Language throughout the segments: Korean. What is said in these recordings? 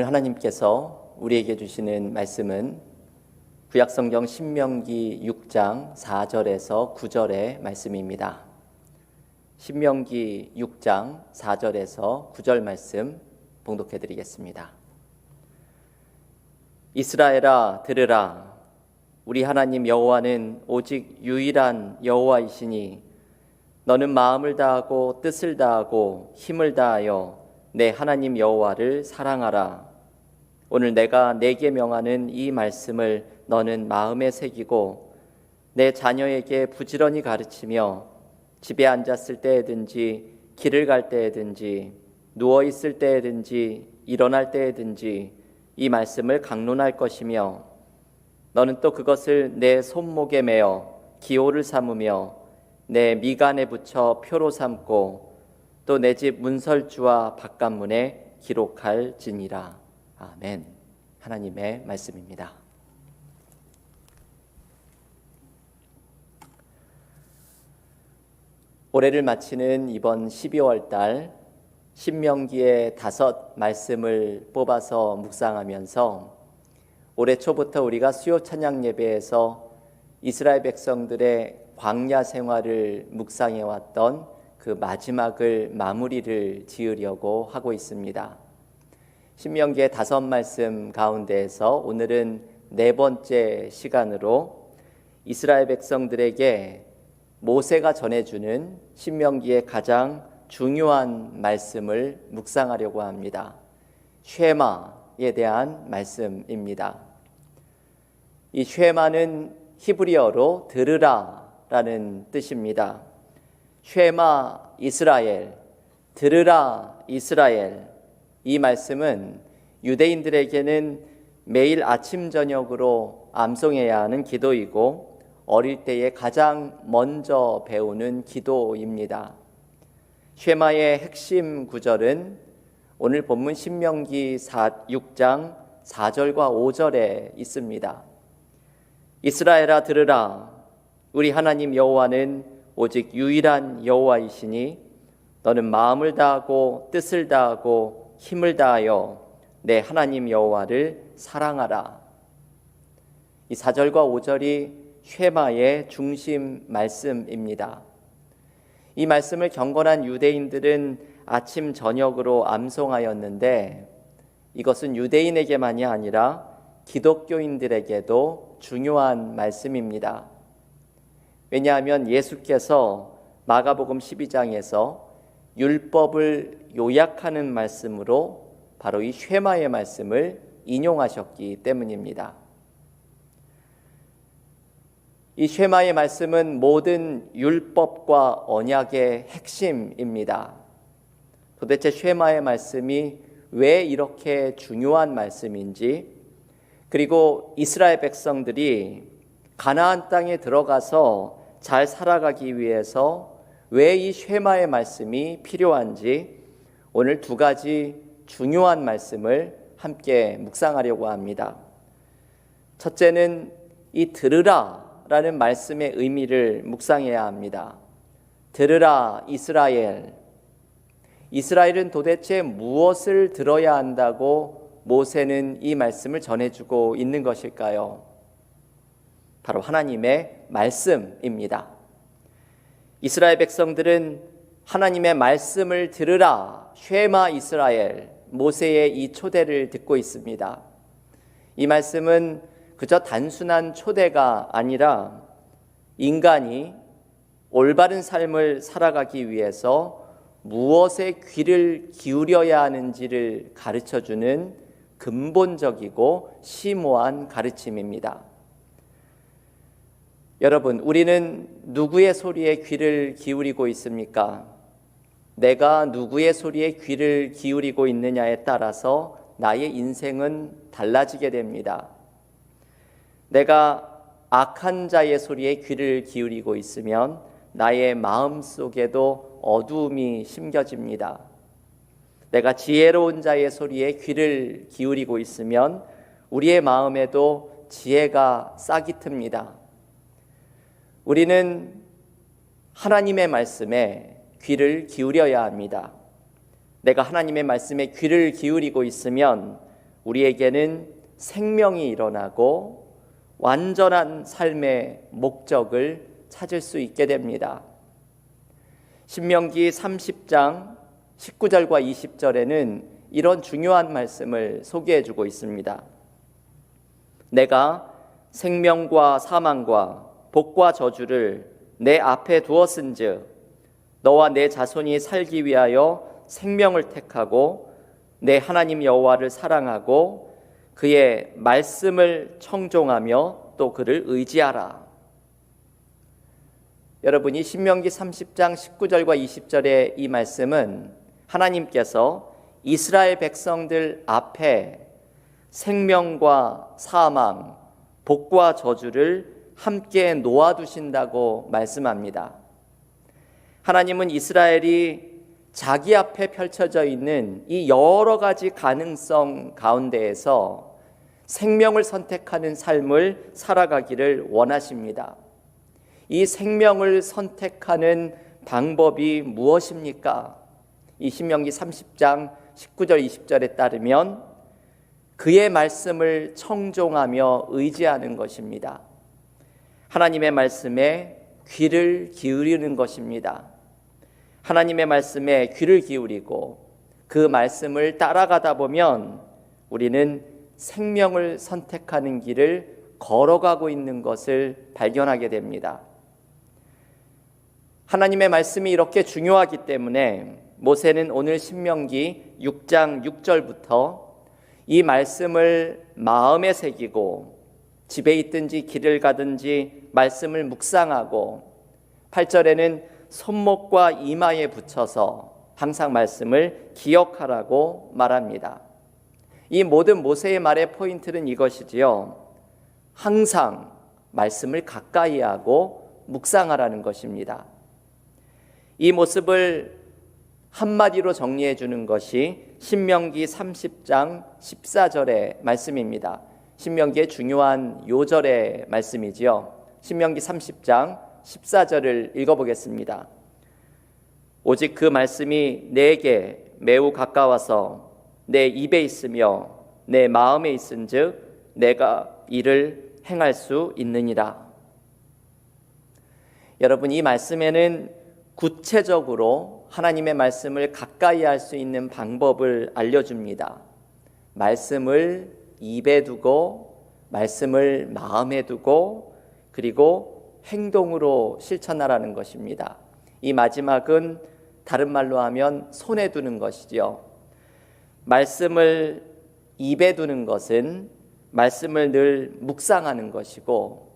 오늘 하나님께서 우리에게 주시는 말씀은 구약성경 신명기 6장 4절에서 9절의 말씀입니다. 신명기 6장 4절에서 9절 말씀 봉독해 드리겠습니다. 이스라엘아 들으라. 우리 하나님 여호와는 오직 유일한 여호와이시니 너는 마음을 다하고 뜻을 다하고 힘을 다하여 내 하나님 여호와를 사랑하라. 오늘 내가 내게 명하는 이 말씀을 너는 마음에 새기고 내 자녀에게 부지런히 가르치며 집에 앉았을 때에든지 길을 갈 때에든지 누워 있을 때에든지 일어날 때에든지 이 말씀을 강론할 것이며 너는 또 그것을 내 손목에 매어 기호를 삼으며 내 미간에 붙여 표로 삼고 또 내 집 문설주와 바깥문에 기록할지니라. 아멘. 하나님의 말씀입니다. 올해를 마치는 이번 12월 달 신명기의 5 말씀을 뽑아서 묵상하면서 올해 초부터 우리가 수요 찬양 예배에서 이스라엘 백성들의 광야 생활을 묵상해 왔던 그 마지막을 마무리를 지으려고 하고 있습니다. 신명기의 5 말씀 가운데에서 오늘은 4번째 시간으로 이스라엘 백성들에게 모세가 전해주는 신명기의 가장 중요한 말씀을 묵상하려고 합니다. 쉐마에 대한 말씀입니다. 이 쉐마는 히브리어로 들으라라는 뜻입니다. 쉐마 이스라엘, 들으라 이스라엘. 이 말씀은 유대인들에게는 매일 아침 저녁으로 암송해야 하는 기도이고 어릴 때에 가장 먼저 배우는 기도입니다. 쉐마의 핵심 구절은 오늘 본문 신명기 6장 4절과 5절에 있습니다. 이스라엘아 들으라. 우리 하나님 여호와는 오직 유일한 여호와이시니 너는 마음을 다하고 뜻을 다하고 힘을 다하여 내 하나님 여호와를 사랑하라. 이 4절과 5절이 쉐마의 중심 말씀입니다. 이 말씀을 경건한 유대인들은 아침 저녁으로 암송하였는데 이것은 유대인에게만이 아니라 기독교인들에게도 중요한 말씀입니다. 왜냐하면 예수께서 마가복음 12장에서 율법을 요약하는 말씀으로 바로 이 쉐마의 말씀을 인용하셨기 때문입니다. 이 쉐마의 말씀은 모든 율법과 언약의 핵심입니다. 도대체 쉐마의 말씀이 왜 이렇게 중요한 말씀인지, 그리고 이스라엘 백성들이 가나안 땅에 들어가서 잘 살아가기 위해서 왜 이 쉐마의 말씀이 필요한지 오늘 2가지 중요한 말씀을 함께 묵상하려고 합니다. 첫째는 이 들으라 라는 말씀의 의미를 묵상해야 합니다. 들으라 이스라엘. 이스라엘은 도대체 무엇을 들어야 한다고 모세는 이 말씀을 전해주고 있는 것일까요? 바로 하나님의 말씀입니다. 이스라엘 백성들은 하나님의 말씀을 들으라, 쉐마 이스라엘, 모세의 이 초대를 듣고 있습니다. 이 말씀은 그저 단순한 초대가 아니라 인간이 올바른 삶을 살아가기 위해서 무엇에 귀를 기울여야 하는지를 가르쳐주는 근본적이고 심오한 가르침입니다. 여러분, 우리는 누구의 소리에 귀를 기울이고 있습니까? 내가 누구의 소리에 귀를 기울이고 있느냐에 따라서 나의 인생은 달라지게 됩니다. 내가 악한 자의 소리에 귀를 기울이고 있으면 나의 마음 속에도 어두움이 심겨집니다. 내가 지혜로운 자의 소리에 귀를 기울이고 있으면 우리의 마음에도 지혜가 싹이 틉니다. 우리는 하나님의 말씀에 귀를 기울여야 합니다. 내가 하나님의 말씀에 귀를 기울이고 있으면 우리에게는 생명이 일어나고 완전한 삶의 목적을 찾을 수 있게 됩니다. 신명기 30장 19절과 20절에는 이런 중요한 말씀을 소개해 주고 있습니다. 내가 생명과 사망과 복과 저주를 내 앞에 두었은즉 너와 내 자손이 살기 위하여 생명을 택하고 내 하나님 여호와를 사랑하고 그의 말씀을 청종하며 또 그를 의지하라. 여러분이 신명기 30장 19절과 20절의 이 말씀은 하나님께서 이스라엘 백성들 앞에 생명과 사망, 복과 저주를 함께 놓아두신다고 말씀합니다. 하나님은 이스라엘이 자기 앞에 펼쳐져 있는 이 여러 가지 가능성 가운데에서 생명을 선택하는 삶을 살아가기를 원하십니다. 이 생명을 선택하는 방법이 무엇입니까? 이 신명기 30장 19절 20절에 따르면 그의 말씀을 청종하며 의지하는 것입니다. 하나님의 말씀에 귀를 기울이는 것입니다. 하나님의 말씀에 귀를 기울이고 그 말씀을 따라가다 보면 우리는 생명을 선택하는 길을 걸어가고 있는 것을 발견하게 됩니다. 하나님의 말씀이 이렇게 중요하기 때문에 모세는 오늘 신명기 6장 6절부터 이 말씀을 마음에 새기고 집에 있든지 길을 가든지 말씀을 묵상하고 8절에는 손목과 이마에 붙여서 항상 말씀을 기억하라고 말합니다. 이 모든 모세의 말의 포인트는 이것이지요. 항상 말씀을 가까이 하고 묵상하라는 것입니다. 이 모습을 한마디로 정리해 주는 것이 신명기 30장 14절의 말씀입니다. 신명기의 중요한 요절의 말씀이지요. 신명기 30장 14절을 읽어보겠습니다. 오직 그 말씀이 내게 매우 가까워서 내 입에 있으며 내 마음에 있은즉 내가 이를 행할 수 있느니라. 여러분, 이 말씀에는 구체적으로 하나님의 말씀을 가까이 할 수 있는 방법을 알려줍니다. 말씀을 입에 두고 말씀을 마음에 두고 그리고 행동으로 실천하라는 것입니다. 이 마지막은 다른 말로 하면 손에 두는 것이죠. 말씀을 입에 두는 것은 말씀을 늘 묵상하는 것이고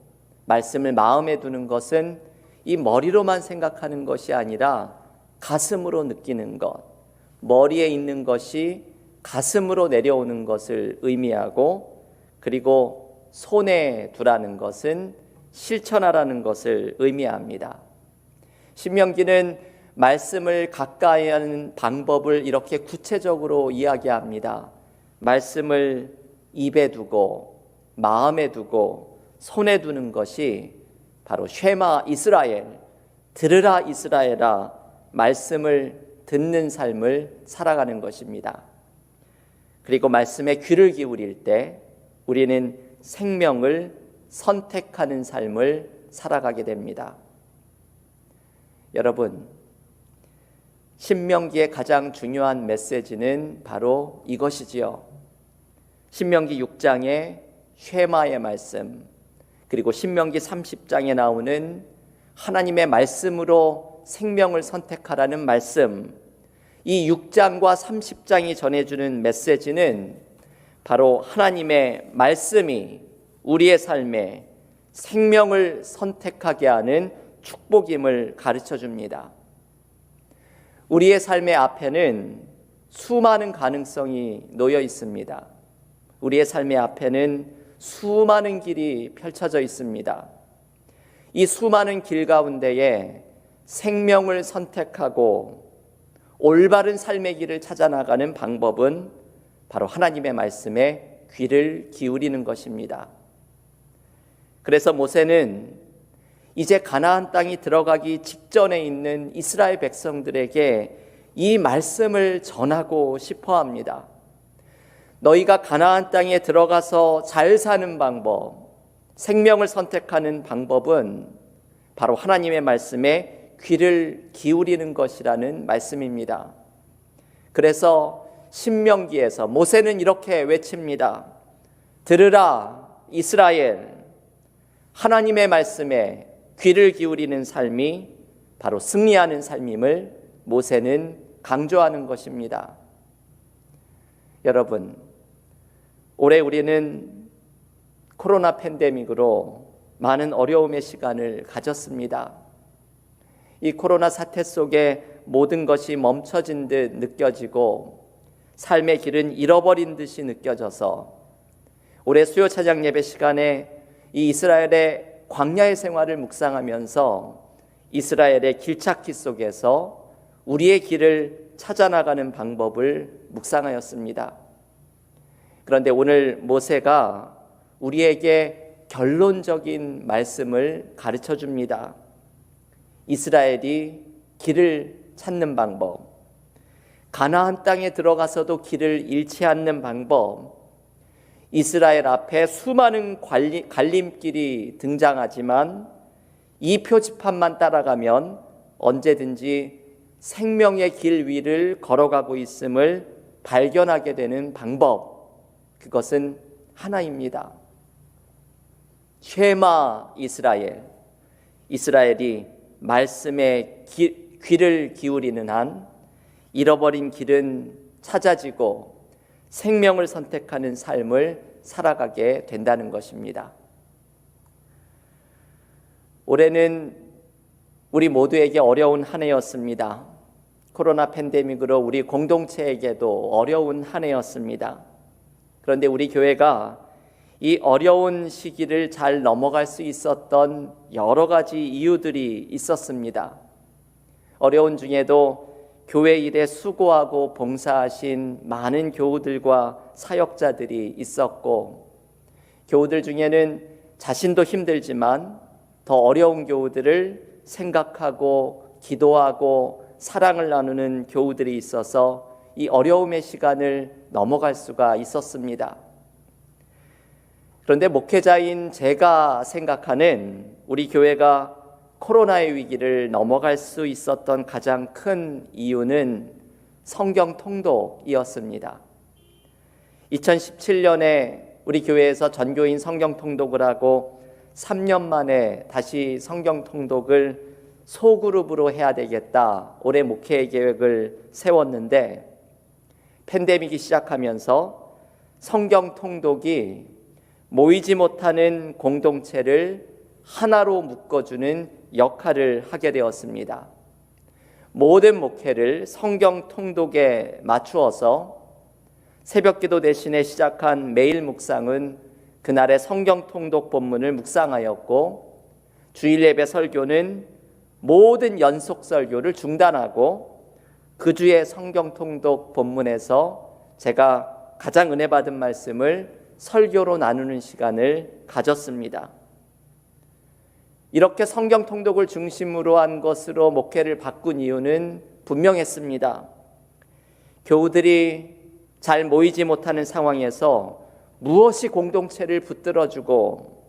말씀을 마음에 두는 것은 이 머리로만 생각하는 것이 아니라 가슴으로 느끼는 것, 머리에 있는 것이 가슴으로 내려오는 것을 의미하고 그리고 손에 두라는 것은 실천하라는 것을 의미합니다. 신명기는 말씀을 가까이 하는 방법을 이렇게 구체적으로 이야기합니다. 말씀을 입에 두고 마음에 두고 손에 두는 것이 바로 쉐마 이스라엘, 들으라 이스라엘아, 말씀을 듣는 삶을 살아가는 것입니다. 그리고 말씀에 귀를 기울일 때 우리는 생명을 선택하는 삶을 살아가게 됩니다. 여러분, 신명기의 가장 중요한 메시지는 바로 이것이지요. 신명기 6장의 쉐마의 말씀, 그리고 신명기 30장에 나오는 하나님의 말씀으로 생명을 선택하라는 말씀, 이 6장과 30장이 전해주는 메시지는 바로 하나님의 말씀이 우리의 삶에 생명을 선택하게 하는 축복임을 가르쳐 줍니다. 우리의 삶의 앞에는 수많은 가능성이 놓여 있습니다. 우리의 삶의 앞에는 수많은 길이 펼쳐져 있습니다. 이 수많은 길 가운데에 생명을 선택하고 올바른 삶의 길을 찾아 나가는 방법은 바로 하나님의 말씀에 귀를 기울이는 것입니다. 그래서 모세는 이제 가나안 땅이 들어가기 직전에 있는 이스라엘 백성들에게 이 말씀을 전하고 싶어 합니다. 너희가 가나안 땅에 들어가서 잘 사는 방법, 생명을 선택하는 방법은 바로 하나님의 말씀에 귀를 기울이는 것이라는 말씀입니다. 그래서 신명기에서 모세는 이렇게 외칩니다. 들으라 이스라엘, 하나님의 말씀에 귀를 기울이는 삶이 바로 승리하는 삶임을 모세는 강조하는 것입니다. 여러분, 올해 우리는 코로나 팬데믹으로 많은 어려움의 시간을 가졌습니다. 이 코로나 사태 속에 모든 것이 멈춰진 듯 느껴지고 삶의 길은 잃어버린 듯이 느껴져서 올해 수요 찬양 예배 시간에 이 이스라엘의 광야의 생활을 묵상하면서 이스라엘의 길찾기 속에서 우리의 길을 찾아나가는 방법을 묵상하였습니다. 그런데 오늘 모세가 우리에게 결론적인 말씀을 가르쳐 줍니다. 이스라엘이 길을 찾는 방법, 가나안 땅에 들어가서도 길을 잃지 않는 방법, 이스라엘 앞에 수많은 갈림길이 등장하지만 이 표지판만 따라가면 언제든지 생명의 길 위를 걸어가고 있음을 발견하게 되는 방법, 그것은 하나입니다. 쉐마 이스라엘, 이스라엘이 말씀에 귀를 기울이는 한 잃어버린 길은 찾아지고 생명을 선택하는 삶을 살아가게 된다는 것입니다. 올해는 우리 모두에게 어려운 한 해였습니다. 코로나 팬데믹으로 우리 공동체에게도 어려운 한 해였습니다. 그런데 우리 교회가 이 어려운 시기를 잘 넘어갈 수 있었던 여러 가지 이유들이 있었습니다. 어려운 중에도 교회 일에 수고하고 봉사하신 많은 교우들과 사역자들이 있었고, 교우들 중에는 자신도 힘들지만 더 어려운 교우들을 생각하고 기도하고 사랑을 나누는 교우들이 있어서 이 어려움의 시간을 넘어갈 수가 있었습니다. 그런데 목회자인 제가 생각하는 우리 교회가 코로나의 위기를 넘어갈 수 있었던 가장 큰 이유는 성경 통독이었습니다. 2017년에 우리 교회에서 전교인 성경 통독을 하고 3년 만에 다시 성경 통독을 소그룹으로 해야 되겠다, 올해 목회 계획을 세웠는데 팬데믹이 시작하면서 성경 통독이 모이지 못하는 공동체를 하나로 묶어주는 역할을 하게 되었습니다. 모든 목회를 성경 통독에 맞추어서 새벽기도 대신에 시작한 매일 묵상은 그날의 성경 통독 본문을 묵상하였고, 주일 예배 설교는 모든 연속 설교를 중단하고 그 주의 성경 통독 본문에서 제가 가장 은혜 받은 말씀을 설교로 나누는 시간을 가졌습니다. 이렇게 성경 통독을 중심으로 한 것으로 목회를 바꾼 이유는 분명했습니다. 교우들이 잘 모이지 못하는 상황에서 무엇이 공동체를 붙들어주고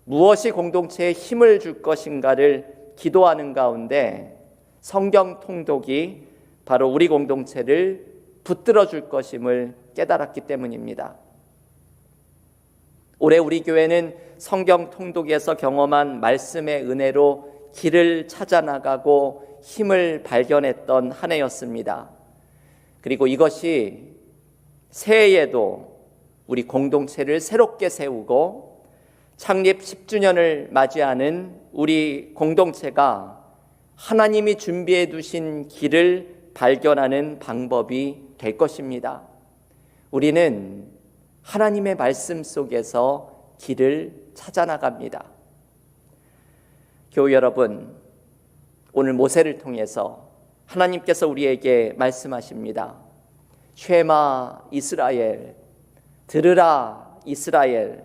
무엇이 공동체에 힘을 줄 것인가를 기도하는 가운데 성경 통독이 바로 우리 공동체를 붙들어줄 것임을 깨달았기 때문입니다. 올해 우리 교회는 성경 통독에서 경험한 말씀의 은혜로 길을 찾아나가고 힘을 발견했던 한 해였습니다. 그리고 이것이 새해에도 우리 공동체를 새롭게 세우고 창립 10주년을 맞이하는 우리 공동체가 하나님이 준비해 두신 길을 발견하는 방법이 될 것입니다. 우리는 하나님의 말씀 속에서 길을 찾아나갑니다. 교우 여러분, 오늘 모세를 통해서 하나님께서 우리에게 말씀하십니다. 쉐마 이스라엘, 들으라 이스라엘.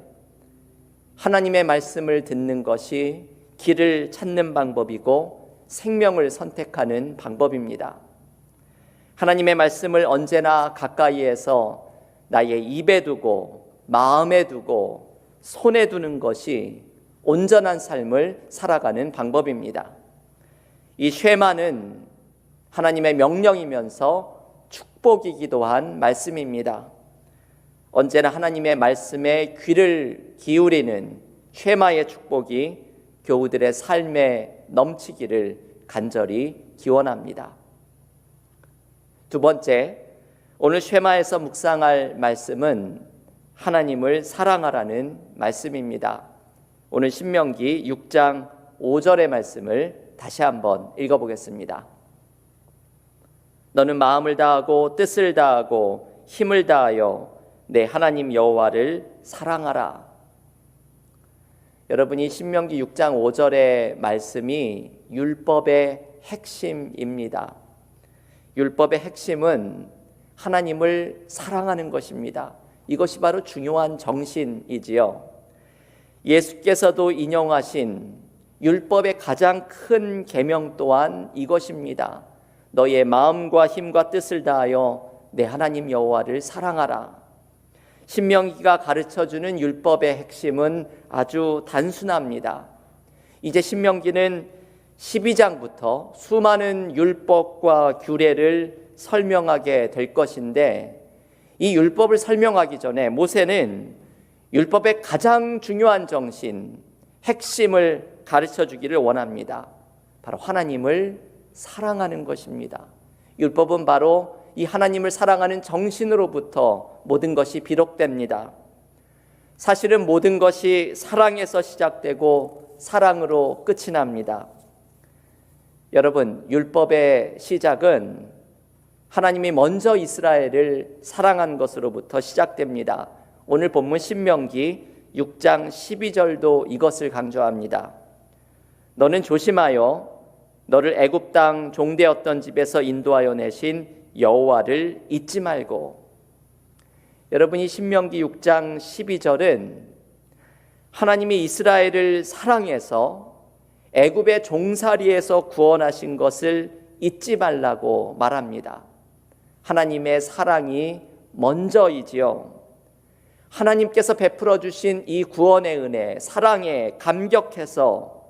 하나님의 말씀을 듣는 것이 길을 찾는 방법이고 생명을 선택하는 방법입니다. 하나님의 말씀을 언제나 가까이에서 나의 입에 두고 마음에 두고 손에 두는 것이 온전한 삶을 살아가는 방법입니다. 이 쉐마는 하나님의 명령이면서 축복이기도 한 말씀입니다. 언제나 하나님의 말씀에 귀를 기울이는 쉐마의 축복이 교우들의 삶에 넘치기를 간절히 기원합니다. 두 번째, 오늘 쉐마에서 묵상할 말씀은 하나님을 사랑하라는 말씀입니다. 오늘 신명기 6장 5절의 말씀을 다시 한번 읽어보겠습니다. 너는 마음을 다하고 뜻을 다하고 힘을 다하여 내 하나님 여호와를 사랑하라. 여러분이 신명기 6장 5절의 말씀이 율법의 핵심입니다. 율법의 핵심은 하나님을 사랑하는 것입니다. 이것이 바로 중요한 정신이지요. 예수께서도 인용하신 율법의 가장 큰 계명 또한 이것입니다. 너의 마음과 힘과 뜻을 다하여 내 하나님 여호와를 사랑하라. 신명기가 가르쳐주는 율법의 핵심은 아주 단순합니다. 이제 신명기는 12장부터 수많은 율법과 규례를 설명하게 될 것인데, 이 율법을 설명하기 전에 모세는 율법의 가장 중요한 정신, 핵심을 가르쳐 주기를 원합니다. 바로 하나님을 사랑하는 것입니다. 율법은 바로 이 하나님을 사랑하는 정신으로부터 모든 것이 비롯됩니다. 사실은 모든 것이 사랑에서 시작되고 사랑으로 끝이 납니다. 여러분, 율법의 시작은 하나님이 먼저 이스라엘을 사랑한 것으로부터 시작됩니다. 오늘 본문 신명기 6장 12절도 이것을 강조합니다. 너는 조심하여 너를 애굽 땅 종되었던 집에서 인도하여 내신 여호와를 잊지 말고. 여러분이 신명기 6장 12절은 하나님이 이스라엘을 사랑해서 애굽의 종살이에서 구원하신 것을 잊지 말라고 말합니다. 하나님의 사랑이 먼저이지요. 하나님께서 베풀어 주신 이 구원의 은혜, 사랑에 감격해서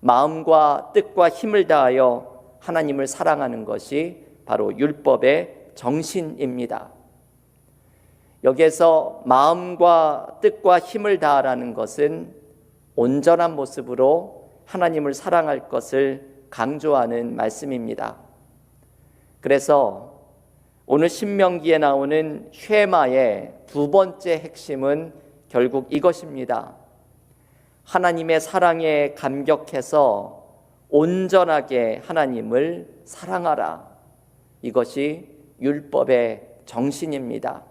마음과 뜻과 힘을 다하여 하나님을 사랑하는 것이 바로 율법의 정신입니다. 여기에서 마음과 뜻과 힘을 다하라는 것은 온전한 모습으로 하나님을 사랑할 것을 강조하는 말씀입니다. 그래서 오늘 신명기에 나오는 쉐마의 두 번째 핵심은 결국 이것입니다. 하나님의 사랑에 감격해서 온전하게 하나님을 사랑하라. 이것이 율법의 정신입니다.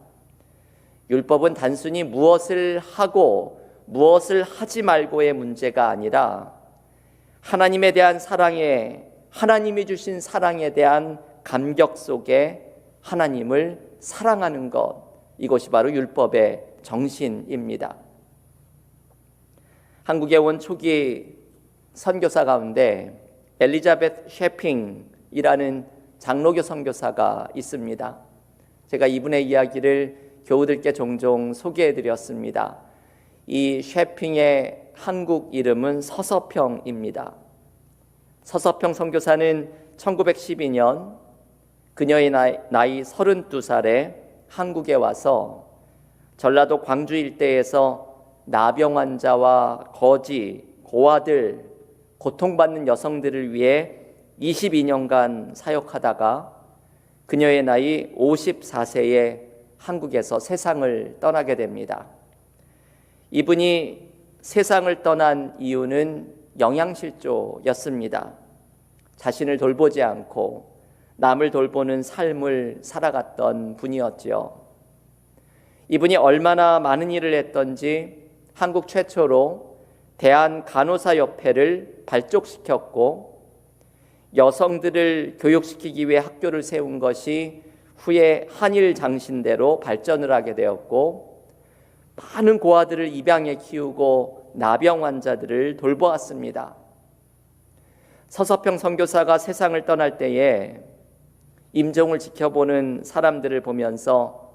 율법은 단순히 무엇을 하고 무엇을 하지 말고의 문제가 아니라 하나님에 대한 사랑에, 하나님이 주신 사랑에 대한 감격 속에 하나님을 사랑하는 것, 이것이 바로 율법의 정신입니다. 한국에 온 초기 선교사 가운데 엘리자베트 셰핑이라는 장로교 선교사가 있습니다. 제가 이분의 이야기를 교우들께 종종 소개해드렸습니다. 이 셰핑의 한국 이름은 서서평입니다. 서서평 선교사는 1912년 그녀의 나이 32살에 한국에 와서 전라도 광주 일대에서 나병 환자와 거지, 고아들, 고통받는 여성들을 위해 22년간 사역하다가 그녀의 나이 54세에 한국에서 세상을 떠나게 됩니다. 이분이 세상을 떠난 이유는 영양실조였습니다. 자신을 돌보지 않고 남을 돌보는 삶을 살아갔던 분이었지요. 이분이 얼마나 많은 일을 했던지 한국 최초로 대한간호사협회를 발족시켰고, 여성들을 교육시키기 위해 학교를 세운 것이 후에 한일장신대로 발전을 하게 되었고, 많은 고아들을 입양해 키우고 나병 환자들을 돌보았습니다. 서서평 선교사가 세상을 떠날 때에 임종을 지켜보는 사람들을 보면서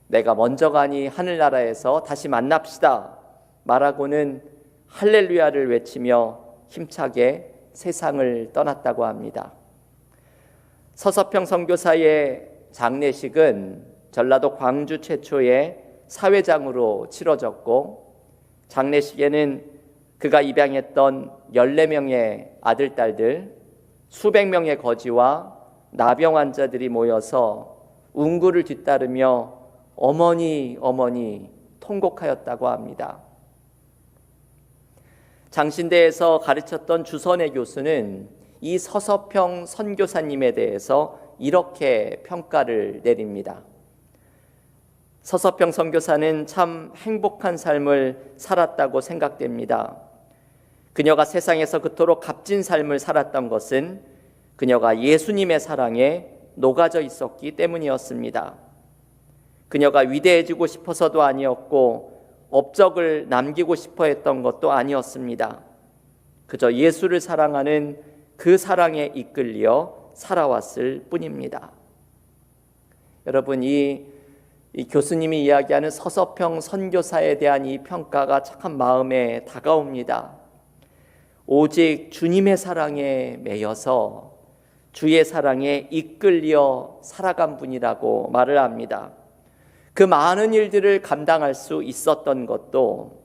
내가 먼저 가니 하늘나라에서 다시 만납시다 말하고는 할렐루야를 외치며 힘차게 세상을 떠났다고 합니다. 서서평 선교사의 장례식은 전라도 광주 최초의 사회장으로 치러졌고, 장례식에는 그가 입양했던 14명의 아들, 딸들, 수백 명의 거지와 나병 환자들이 모여서 운구를 뒤따르며 어머니 어머니 통곡하였다고 합니다. 장신대에서 가르쳤던 주선의 교수는 이 서서평 선교사님에 대해서 이렇게 평가를 내립니다. 서서평 선교사는 참 행복한 삶을 살았다고 생각됩니다. 그녀가 세상에서 그토록 값진 삶을 살았던 것은 그녀가 예수님의 사랑에 녹아져 있었기 때문이었습니다. 그녀가 위대해지고 싶어서도 아니었고 업적을 남기고 싶어 했던 것도 아니었습니다. 그저 예수를 사랑하는 그 사랑에 이끌려 살아왔을 뿐입니다. 여러분, 이 교수님이 이야기하는 서서평 선교사에 대한 이 평가가 참 마음에 다가옵니다. 오직 주님의 사랑에 매여서 주의 사랑에 이끌려 살아간 분이라고 말을 합니다. 그 많은 일들을 감당할 수 있었던 것도,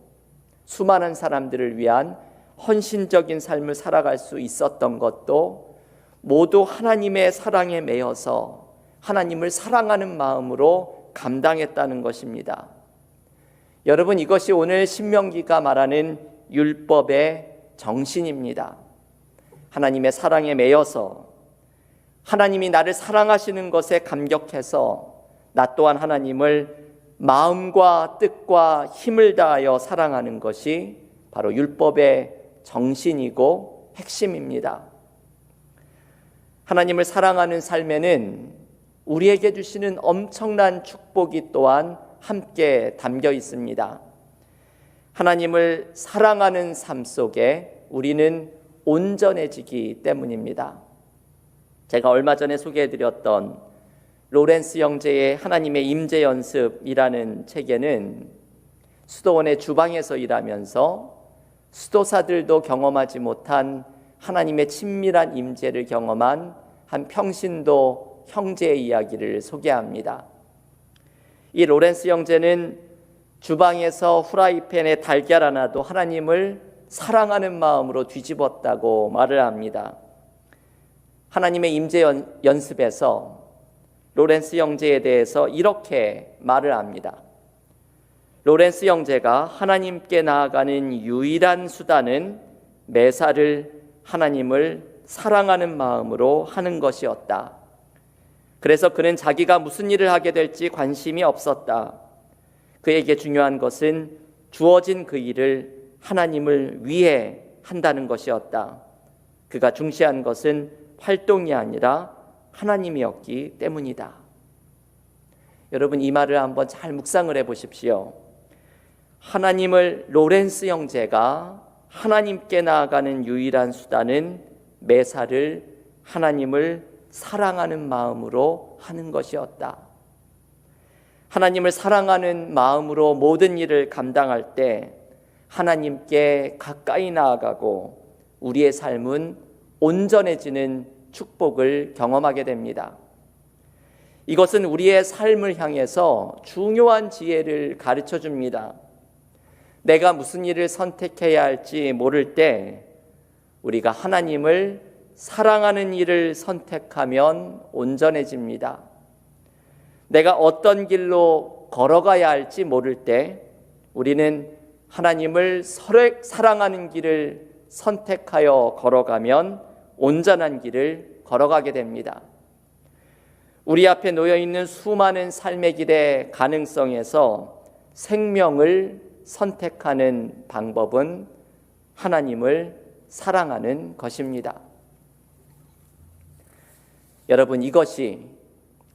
수많은 사람들을 위한 헌신적인 삶을 살아갈 수 있었던 것도 모두 하나님의 사랑에 매여서 하나님을 사랑하는 마음으로 감당했다는 것입니다. 여러분, 이것이 오늘 신명기가 말하는 율법의 정신입니다. 하나님의 사랑에 매여서 하나님이 나를 사랑하시는 것에 감격해서 나 또한 하나님을 마음과 뜻과 힘을 다하여 사랑하는 것이 바로 율법의 정신이고 핵심입니다. 하나님을 사랑하는 삶에는 우리에게 주시는 엄청난 축복이 또한 함께 담겨 있습니다. 하나님을 사랑하는 삶 속에 우리는 온전해지기 때문입니다. 제가 얼마 전에 소개해드렸던 로렌스 형제의 하나님의 임재 연습이라는 책에는 수도원의 주방에서 일하면서 수도사들도 경험하지 못한 하나님의 친밀한 임재를 경험한 한 평신도 형제의 이야기를 소개합니다. 이 로렌스 형제는 주방에서 후라이팬에 달걀 하나도 하나님을 사랑하는 마음으로 뒤집었다고 말을 합니다. 하나님의 임재 연습에서 로렌스 형제에 대해서 이렇게 말을 합니다. 로렌스 형제가 하나님께 나아가는 유일한 수단은 매사를 하나님을 사랑하는 마음으로 하는 것이었다. 그래서 그는 자기가 무슨 일을 하게 될지 관심이 없었다. 그에게 중요한 것은 주어진 그 일을 하나님을 위해 한다는 것이었다. 그가 중시한 것은 활동이 아니라 하나님이었기 때문이다. 여러분, 이 말을 한번 잘 묵상을 해보십시오. 하나님을, 로렌스 형제가 하나님께 나아가는 유일한 수단은 매사를 하나님을 사랑하는 마음으로 하는 것이었다. 하나님을 사랑하는 마음으로 모든 일을 감당할 때 하나님께 가까이 나아가고 우리의 삶은 온전해지는 축복을 경험하게 됩니다. 이것은 우리의 삶을 향해서 중요한 지혜를 가르쳐 줍니다. 내가 무슨 일을 선택해야 할지 모를 때 우리가 하나님을 사랑하는 일을 선택하면 온전해집니다. 내가 어떤 길로 걸어가야 할지 모를 때 우리는 하나님을 사랑하는 길을 선택하여 걸어가면 온전한 길을 걸어가게 됩니다. 우리 앞에 놓여 있는 수많은 삶의 길의 가능성에서 생명을 선택하는 방법은 하나님을 사랑하는 것입니다. 여러분, 이것이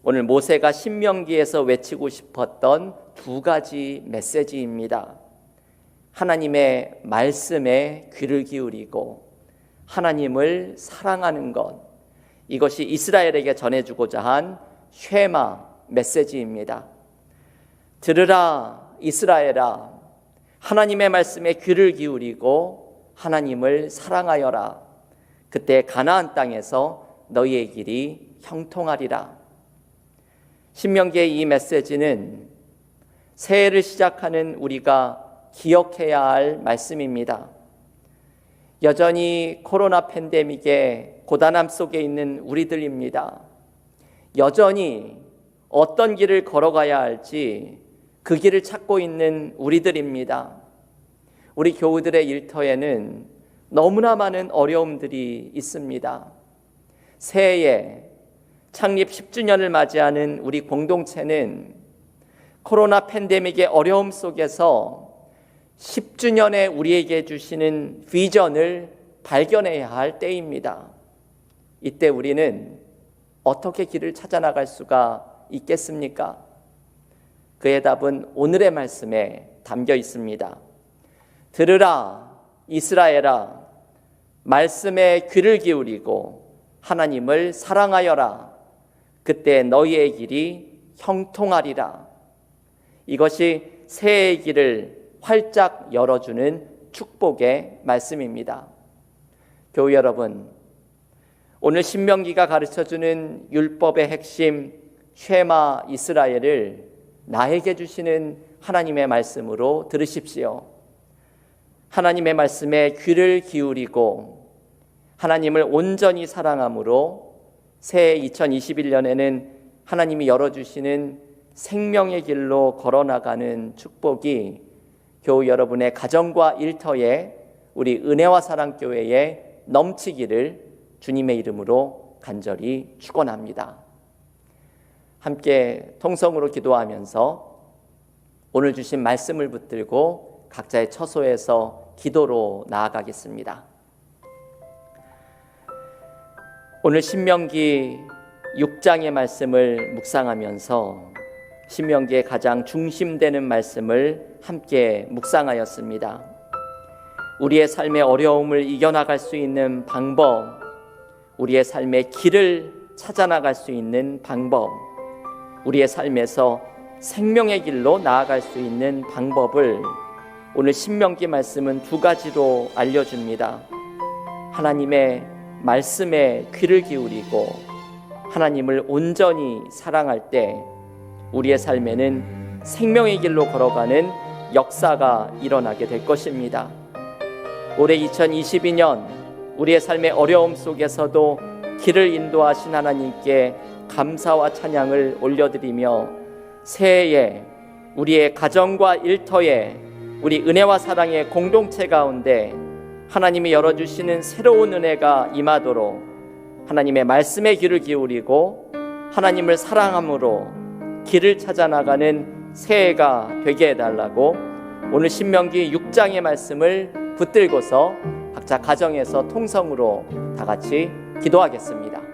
오늘 모세가 신명기에서 외치고 싶었던 두 가지 메시지입니다. 하나님의 말씀에 귀를 기울이고 하나님을 사랑하는 것, 이것이 이스라엘에게 전해주고자 한 쉐마 메시지입니다. 들으라 이스라엘아, 하나님의 말씀에 귀를 기울이고 하나님을 사랑하여라. 그때 가나안 땅에서 너희의 길이 형통하리라. 신명기의 이 메시지는 새해를 시작하는 우리가 기억해야 할 말씀입니다. 여전히 코로나 팬데믹의 고단함 속에 있는 우리들입니다. 여전히 어떤 길을 걸어가야 할지 그 길을 찾고 있는 우리들입니다. 우리 교우들의 일터에는 너무나 많은 어려움들이 있습니다. 새해에 창립 10주년을 맞이하는 우리 공동체는 코로나 팬데믹의 어려움 속에서 10주년에 우리에게 주시는 비전을 발견해야 할 때입니다. 이때 우리는 어떻게 길을 찾아나갈 수가 있겠습니까? 그의 답은 오늘의 말씀에 담겨 있습니다. 들으라 이스라엘아, 말씀에 귀를 기울이고 하나님을 사랑하여라. 그때 너희의 길이 형통하리라. 이것이 새해의 길을 활짝 열어주는 축복의 말씀입니다. 교우 여러분, 오늘 신명기가 가르쳐주는 율법의 핵심 쉐마 이스라엘을 나에게 주시는 하나님의 말씀으로 들으십시오. 하나님의 말씀에 귀를 기울이고 하나님을 온전히 사랑함으로 새해 2021년에는 하나님이 열어주시는 생명의 길로 걸어나가는 축복이 교우 여러분의 가정과 일터에 우리 은혜와 사랑교회에 넘치기를 주님의 이름으로 간절히 축원합니다. 함께 통성으로 기도하면서 오늘 주신 말씀을 붙들고 각자의 처소에서 기도로 나아가겠습니다. 오늘 신명기 6장의 말씀을 묵상하면서 신명기의 가장 중심되는 말씀을 함께 묵상하였습니다. 우리의 삶의 어려움을 이겨나갈 수 있는 방법, 우리의 삶의 길을 찾아나갈 수 있는 방법, 우리의 삶에서 생명의 길로 나아갈 수 있는 방법을 오늘 신명기 말씀은 두 가지로 알려줍니다. 하나님의 말씀에 귀를 기울이고 하나님을 온전히 사랑할 때 우리의 삶에는 생명의 길로 걸어가는 역사가 일어나게 될 것입니다. 올해 2022년 우리의 삶의 어려움 속에서도 길을 인도하신 하나님께 감사와 찬양을 올려드리며 새해에 우리의 가정과 일터에 우리 은혜와 사랑의 공동체 가운데 하나님이 열어주시는 새로운 은혜가 임하도록 하나님의 말씀에 귀를 기울이고 하나님을 사랑함으로 길을 찾아나가는 새해가 되게 해달라고 오늘 신명기 6장의 말씀을 붙들고서 각자 가정에서 통성으로 다 같이 기도하겠습니다.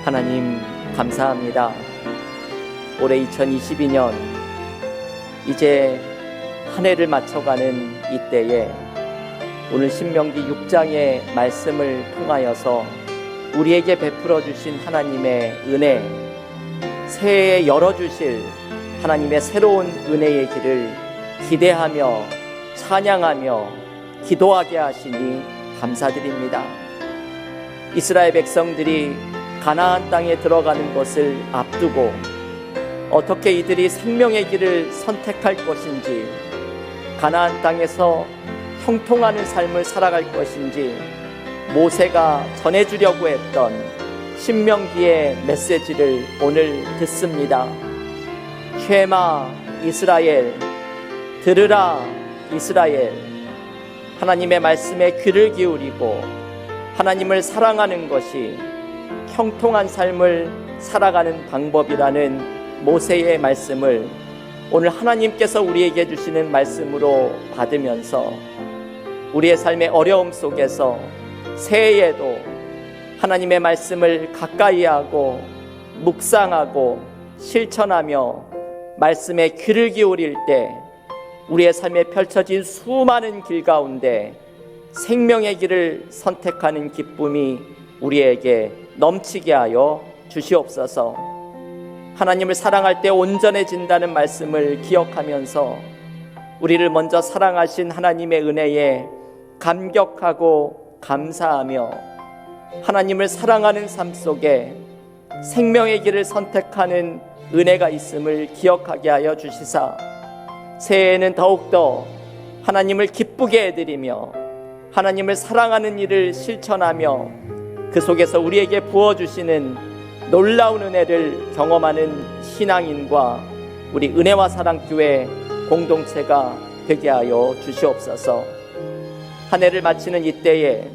하나님 감사합니다. 올해 2022년 이제 한 해를 맞춰가는 이때에 오늘 신명기 6장의 말씀을 통하여서 우리에게 베풀어 주신 하나님의 은혜, 새해에 열어주실 하나님의 새로운 은혜의 길을 기대하며 찬양하며 기도하게 하시니 감사드립니다. 이스라엘 백성들이 가나안 땅에 들어가는 것을 앞두고 어떻게 이들이 생명의 길을 선택할 것인지, 가나안 땅에서 형통하는 삶을 살아갈 것인지 모세가 전해주려고 했던 신명기의 메시지를 오늘 듣습니다. 쉐마 이스라엘, 들으라 이스라엘. 하나님의 말씀에 귀를 기울이고 하나님을 사랑하는 것이 형통한 삶을 살아가는 방법이라는 모세의 말씀을 오늘 하나님께서 우리에게 주시는 말씀으로 받으면서 우리의 삶의 어려움 속에서 새해에도 하나님의 말씀을 가까이 하고 묵상하고 실천하며 말씀에 귀를 기울일 때 우리의 삶에 펼쳐진 수많은 길 가운데 생명의 길을 선택하는 기쁨이 우리에게 넘치게 하여 주시옵소서. 하나님을 사랑할 때 온전해진다는 말씀을 기억하면서 우리를 먼저 사랑하신 하나님의 은혜에 감격하고 감사하며 하나님을 사랑하는 삶 속에 생명의 길을 선택하는 은혜가 있음을 기억하게 하여 주시사 새해에는 더욱더 하나님을 기쁘게 해드리며 하나님을 사랑하는 일을 실천하며 그 속에서 우리에게 부어주시는 놀라운 은혜를 경험하는 신앙인과 우리 은혜와 사랑교회 공동체가 되게 하여 주시옵소서. 한 해를 마치는 이때에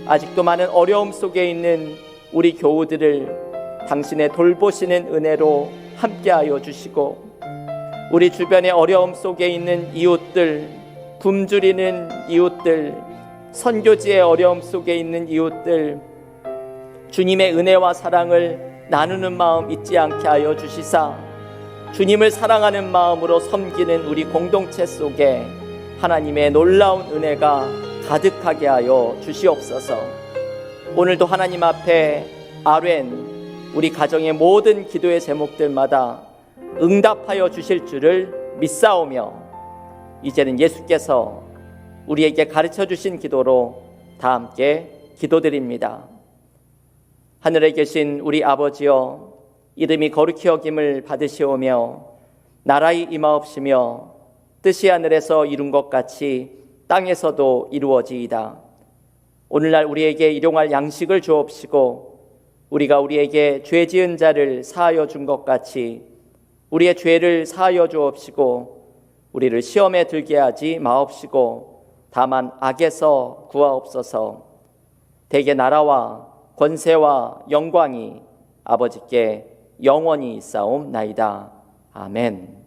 아직도 많은 어려움 속에 있는 우리 교우들을 당신의 돌보시는 은혜로 함께하여 주시고, 우리 주변의 어려움 속에 있는 이웃들, 굶주리는 이웃들, 선교지의 어려움 속에 있는 이웃들, 주님의 은혜와 사랑을 나누는 마음 잊지 않게 하여 주시사 주님을 사랑하는 마음으로 섬기는 우리 공동체 속에 하나님의 놀라운 은혜가 가득하게 하여 주시옵소서. 오늘도 하나님 앞에 아뢰는 우리 가정의 모든 기도의 제목들마다 응답하여 주실 줄을 믿사오며 이제는 예수께서 우리에게 가르쳐 주신 기도로 다 함께 기도드립니다. 하늘에 계신 우리 아버지여, 이름이 거룩히 여김을 받으시오며 나라의 임하옵시며 뜻이 하늘에서 이룬 것 같이 땅에서도 이루어지이다. 오늘날 우리에게 일용할 양식을 주옵시고 우리가 우리에게 죄 지은 자를 사하여 준 것 같이 우리의 죄를 사하여 주옵시고 우리를 시험에 들게 하지 마옵시고 다만 악에서 구하옵소서. 대개 나라와 권세와 영광이 아버지께 영원히 있사옵나이다. 아멘.